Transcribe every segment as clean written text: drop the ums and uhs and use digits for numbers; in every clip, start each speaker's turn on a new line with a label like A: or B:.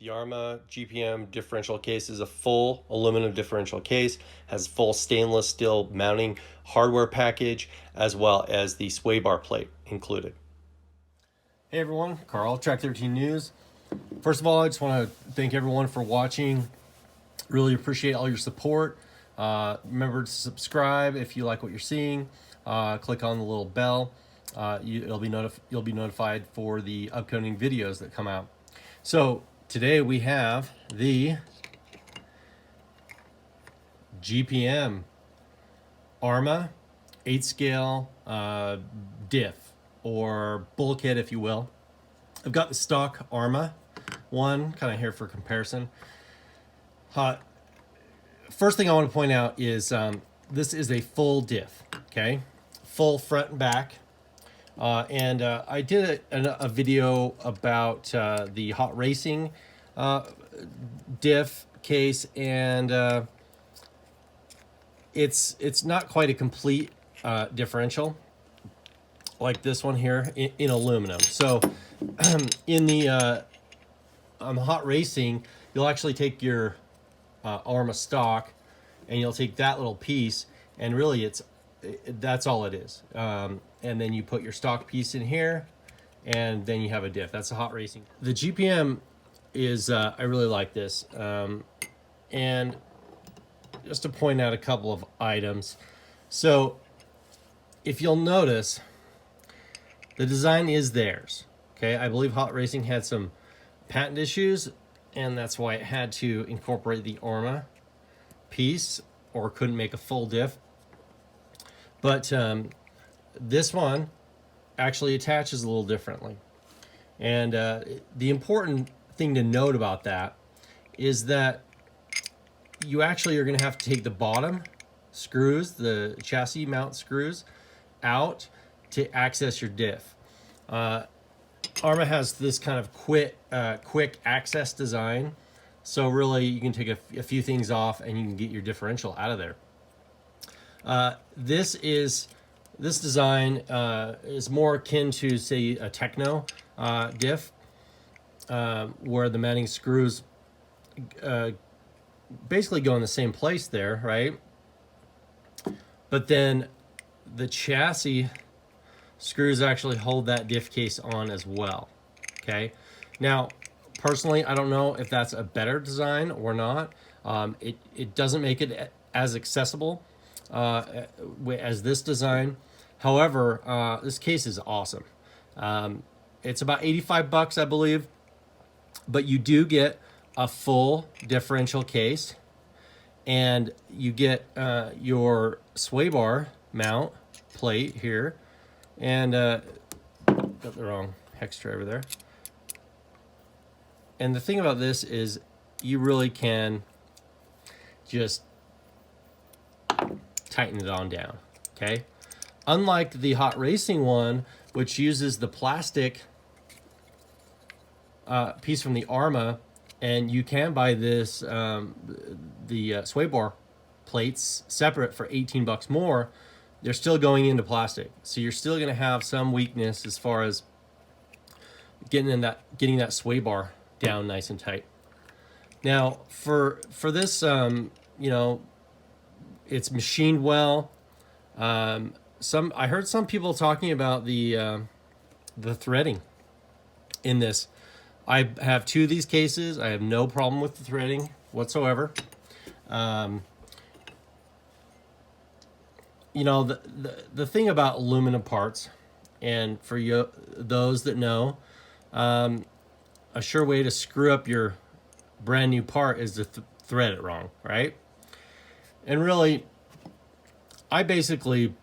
A: The Arrma GPM differential case is a full aluminum differential case, has full stainless steel mounting hardware package, as well as the sway bar plate included. Hey everyone, Carl, Track 13 News. First of all, I just want to thank everyone for watching. Really appreciate all your support. Remember to subscribe if you like what you're seeing. Click on the little bell. You'll be notified for the upcoming videos that come out. So today we have the GPM Arrma 8-scale Diff, or Bulkhead if you will. I've got the stock Arrma one kind of here for comparison. First thing I want to point out is this is a full diff, okay? Full front and back. I did a video about the hot racing diff case, and it's not quite a complete differential like this one here in aluminum. So in the on the hot racing, you'll actually take your Arrma stock and you'll take that little piece, and really that's all it is. And then you put your stock piece in here, and then you have a diff. That's a hot racing. The GPM is, I really like this. And just to point out a couple of items. So if you'll notice, the design is theirs. Okay, I believe hot racing had some patent issues, and that's why it had to incorporate the Arrma piece, or couldn't make a full diff. But this one actually attaches a little differently. And the important thing to note about that is that you actually are going to have to take the bottom screws, the chassis mount screws, out to access your diff. Arrma has this kind of quick access design, so really you can take a few things off and you can get your differential out of there. This design is more akin to, say, a techno diff, where the mounting screws basically go in the same place there, right? But then the chassis screws actually hold that diff case on as well. Okay, now personally I don't know if that's a better design or not. It doesn't make it as accessible as this design. However, this case is awesome. It's about 85 bucks, I believe, but you do get a full differential case, and you get your sway bar mount plate here, and got the wrong hex driver there. And the thing about this is you really can just tighten it on down, okay? Unlike the hot racing one, which uses the plastic piece from the Arrma, and you can buy this the sway bar plates separate for 18 bucks more. They're still going into plastic, so you're still going to have some weakness as far as getting that sway bar down nice and tight. Now for this, you know, it's machined well. I heard some people talking about the threading in this. I have two of these cases. I have no problem with the threading whatsoever. You know, the thing about aluminum parts, and for those that know, a sure way to screw up your brand new part is to thread it wrong, right? And really, I basically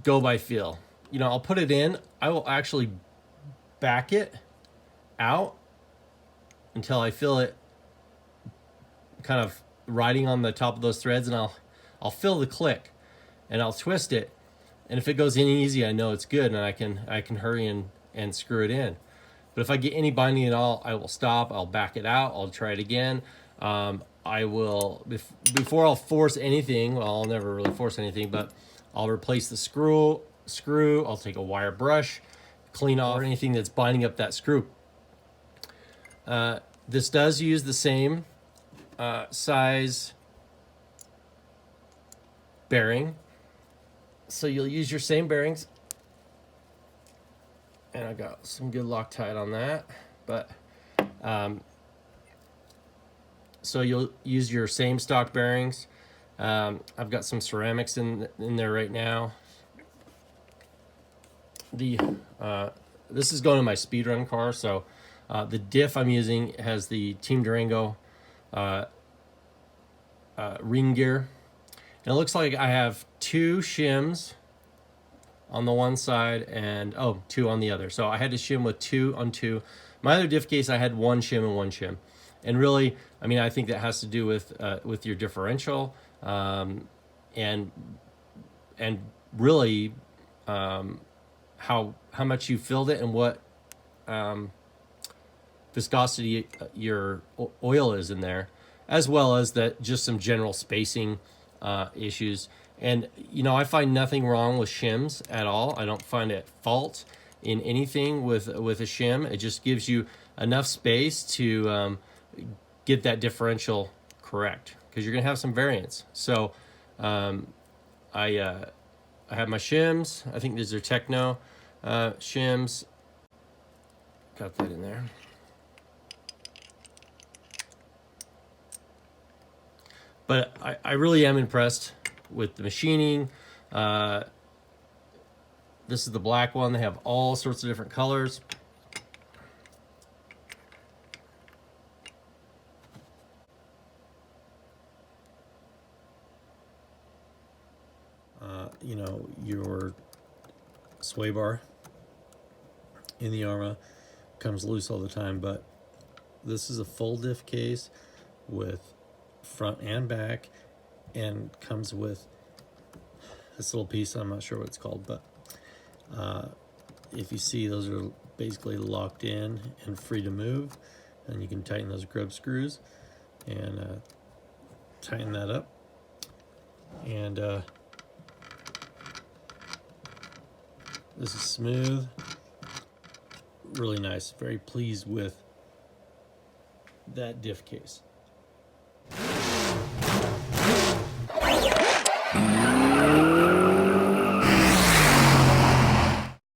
A: go by feel. You know, I'll put it in, I will actually back it out until I feel it kind of riding on the top of those threads, and I'll feel the click, and I'll twist it, and if it goes in easy, I know it's good, and I can hurry and screw it in. But if I get any binding at all, I will stop, I'll back it out, I'll try it again. I will, before I'll force anything, well, I'll never really force anything, but I'll replace the screw, I'll take a wire brush, clean off anything that's binding up that screw. This does use the same size bearing, so you'll use your same bearings, and I got some good Loctite on that, but so you'll use your same stock bearings. I've got some ceramics in there right now. This is going to my speedrun car, so the diff I'm using has the Team Durango ring gear. And it looks like I have 2 shims on the one side and 2 on the other. So I had to shim with 2 on 2. My other diff case, I had 1 shim and 1 shim. And really, I mean, I think that has to do with your differential, and really how much you filled it and what viscosity your oil is in there, as well as that just some general spacing issues. And I find nothing wrong with shims at all. I don't find it fault in anything with a shim. It just gives you enough space to get that differential correct, because you're gonna have some variance. So I have my shims. I think these are Techno shims. Got that in there. But I really am impressed with the machining. This is the black one. They have all sorts of different colors. Your sway bar in the Arrma comes loose all the time, but this is a full diff case with front and back, and comes with this little piece. I'm not sure what it's called, but if you see, those are basically locked in and free to move, and you can tighten those grub screws and tighten that up. And this is smooth, really nice. Very pleased with that diff case.